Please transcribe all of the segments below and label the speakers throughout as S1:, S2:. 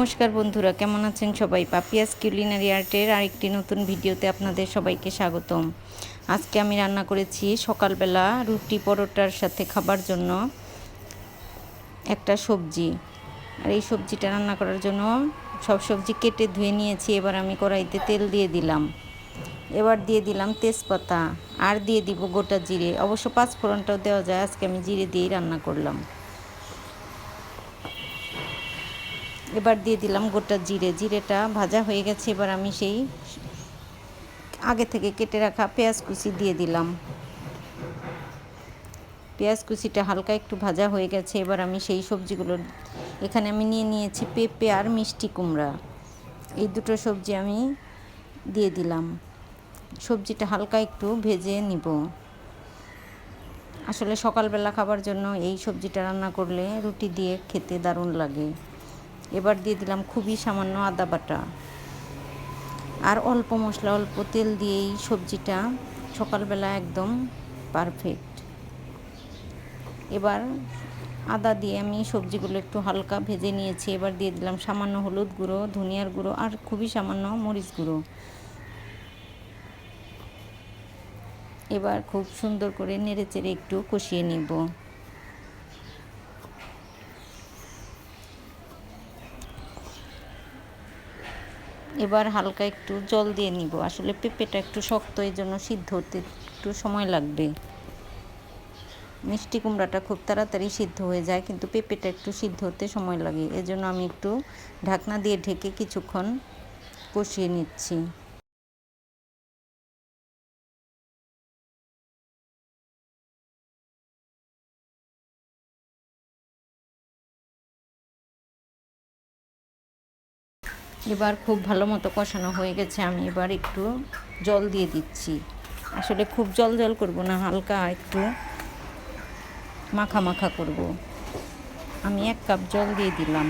S1: নমস্কার বন্ধুরা, কেমন আছেন সবাই? পাপিয়াস কুলিনারি আর্টের আরেকটি নতুন ভিডিওতে আপনাদের সবাইকে স্বাগতম। আজকে আমি রান্না করেছি সকালবেলা রুটি পরোটার সাথে খাবার জন্য একটা সবজি। আর এই সবজিটা রান্না করার জন্য সব সবজি কেটে ধুয়ে নিয়েছি। এবার আমি কড়াইতে তেল দিয়ে দিলাম, এবার দিয়ে দিলাম তেজপাতা, আর দিয়ে দিব গোটা জিরে। অবশ্য পাঁচফোড়নটাও দেওয়া যায়, আজকে আমি জিরে দিয়েই রান্না করলাম। এবার দিয়ে দিলাম গোটা জিরেটা ভাজা হয়ে গেছে। এবার আমি সেই আগে থেকে কেটে রাখা পেঁয়াজ কুচি দিয়ে দিলাম। পেঁয়াজ কুচিটা হালকা একটু ভাজা হয়ে গেছে। এবার আমি সেই সবজিগুলো এখানে আমি নিয়েছি পেঁপে আর মিষ্টি কুমড়া, এই দুটো সবজি আমি দিয়ে দিলাম। সবজিটা হালকা একটু ভেজে নিব। আসলে সকালবেলা খাবার জন্য এই সবজিটা রান্না করলে রুটি দিয়ে খেতে দারুণ লাগে। এবার দিয়ে দিলাম খুবই সামান্য আদা বাটা আর অল্প মশলা, অল্প তেল দিয়ে এই সবজিটা সকালবেলা একদম পারফেক্ট। এবার আদা দিয়ে আমি সবজিগুলো একটু হালকা ভেজে নিয়েছি। এবার দিয়ে দিলাম সামান্য হলুদ গুঁড়ো, ধনিয়ার গুঁড়ো আর খুবই সামান্য মরিচ গুঁড়ো। এবার খুব সুন্দর করে নেড়েচেড়ে একটু কষিয়ে নিব। এবার হালকা একটু জল দিয়ে নিব। আসলে পেঁপেটা একটু শক্ত, এই জন্য সিদ্ধ হতে একটু সময় লাগবে। মিষ্টি কুমড়াটা খুব তাড়াতাড়ি সিদ্ধ হয়ে যায়, কিন্তু পেঁপেটা একটু সিদ্ধ হতে সময় লাগে। এজন্য আমি একটু ঢাকনা দিয়ে ঢেকে কিছুক্ষণ কষিয়ে নিচ্ছি। এবার খুব ভালো মতো কষানো হয়ে গেছে। আমি এবার একটু জল দিয়ে দিচ্ছি। আসলে খুব জল জল করব না, হালকা একটু মাখা মাখা করব। আমি 1 কাপ জল দিয়ে দিলাম।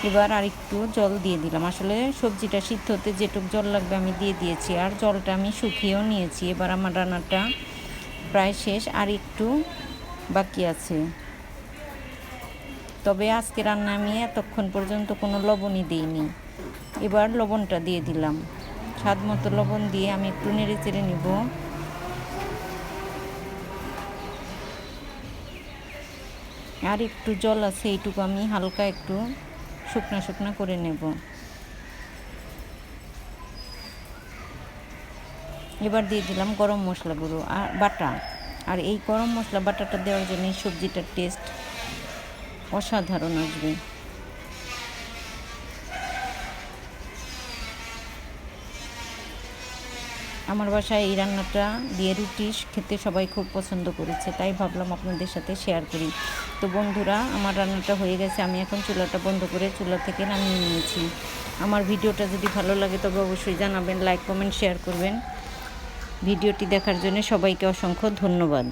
S1: এবার আর একটু জল দিয়ে দিলাম। আসলে সবজিটা সিদ্ধ হতে যেটুকু জল লাগবে আমি দিয়ে দিয়েছি, আর জলটা আমি শুকিয়েও নিয়েছি। এবার আমার রান্নাটা প্রায় শেষ, আর একটু বাকি আছে। তবে আজকে রান্না আমি এতক্ষণ পর্যন্ত কোনো লবণই দিইনি। এবার লবণটা দিয়ে দিলাম। স্বাদ মতো লবণ দিয়ে আমি একটু নেড়ে চেড়ে নিব। আর একটু জল আছে, এইটুকু আমি হালকা একটু শুকনা শুকনা করে নেব। এবার দিয়ে দিলাম গরম মশলা গুঁড়ো আর বাটা। আর এই গরম মশলা বাটাটা দেওয়ার জন্য এই সবজিটার টেস্ট অসাধারণ আসবে। আমার বাসায় এই রান্নাটা দিয়ে রুটি খেতে সবাই খুব পছন্দ করেছে, তাই ভাবলাম আপনাদের সাথে শেয়ার করি। তো বন্ধুরা, আমার রান্নাটা হয়ে গেছে। আমি এখন চুলাটা বন্ধ করে চুলা থেকে নামিয়ে নিয়েছি। আমার ভিডিওটা যদি ভালো লাগে তবে অবশ্যই জানাবেন, লাইক কমেন্ট শেয়ার করবেন। ভিডিওটি দেখার জন্য সবাইকে অসংখ্য ধন্যবাদ।